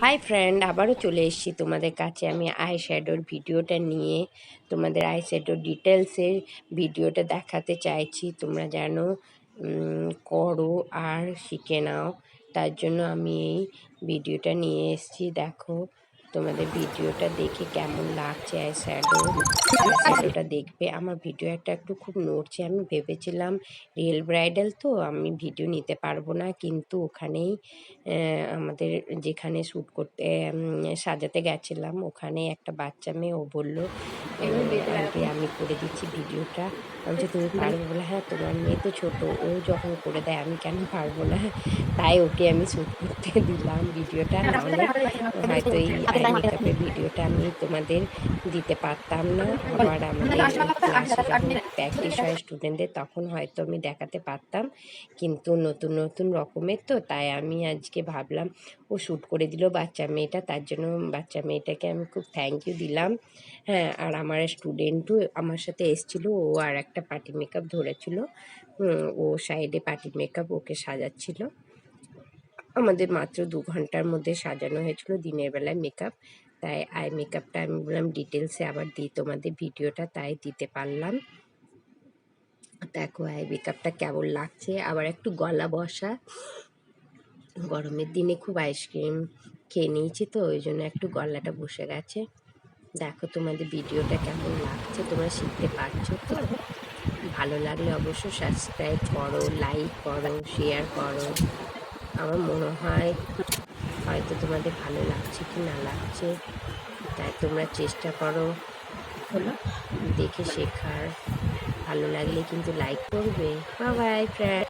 Hi friend, আবারও চলে এসেছি তোমাদের কাছে আমি আই শ্যাডোর ভিডিওটা নিয়ে। তোমাদের আই শ্যাডোর ডিটেলসের ভিডিওটা দেখাতে চাইছি, তোমরা যেন করো আর শিখে নাও। তার জন্য আমি এই ভিডিওটা নিয়ে এসেছি। দেখো তোমাদের ভিডিওটা দেখে কেমন লাগছে। আই শ্যাডোটা দেখবে। আমার ভিডিও একটু খুব নড়ছে। আমি ভেবেছিলাম রিয়েল ব্রাইডাল তো আমি ভিডিও নিতে পারবো না, কিন্তু ওখানেই আমাদের যেখানে শ্যুট করতে সাজাতে গেছিলাম, ওখানে একটা বাচ্চা মেয়ে, ও বললো আন্টি আমি করে দিচ্ছি ভিডিওটা। আমি বলছি তুমি পারবে? বলে হ্যাঁ, তোমার মেয়ে তো ছোটো, ও যখন করে দেয় আমি কেন পারবো না। তাই ওকে আমি শ্যুট করতে দিলাম ভিডিওটা, নাহলে হয়তো এই আই মেকআপের ভিডিওটা আমি তোমাদের দিতে পারতাম না। আবার আমাদের ক্লাসে যখন প্র্যাকটিস হয় স্টুডেন্টদের, তখন হয়তো আমি দেখাতে পারতাম, কিন্তু নতুন নতুন রকমের তো, তাই আমি আজকে ভাবলাম ও শ্যুট করে দিল বাচ্চা মেয়েটা, তার জন্য বাচ্চা মেয়েটাকে আমি খুব থ্যাংক ইউ দিলাম। হ্যাঁ, আর আমার স্টুডেন্টও আমার সাথে এসেছিলো, ও আর একটা পার্টি মেকআপ ধরেছিল। ও সাইডে পার্টি মেকআপ ওকে সাজাচ্ছিল। আমাদের মাত্র 2 ঘন্টার মধ্যে সাজানো হয়েছিল দিনের বেলায় মেকআপ। তাই আই মেকআপটা আমি বললাম ডিটেলসে আবার দিই তোমাদের ভিডিওটা, তাই দিতে পারলাম। দেখো আই মেকআপটা কেমন লাগছে। আবার একটু গলা বসা, গরমের দিনে খুব আইসক্রিম খেয়ে নিয়েছি তো, ওই জন্য একটু গলাটা বসে গেছে। দেখো তোমাদের ভিডিওটা কেমন লাগছে, তোমরা শিখতে পারছো তো? ভালো লাগলে অবশ্যই সাবস্ক্রাইব করো, লাইক করো, শেয়ার করো। আমার মনে হয় হয়তো তোমাদের ভালো লাগছে কি না লাগছে, তাই তোমরা চেষ্টা করো হলো দেখে শেখার। ভালো লাগলে কিন্তু লাইক করবে। Bye bye friend.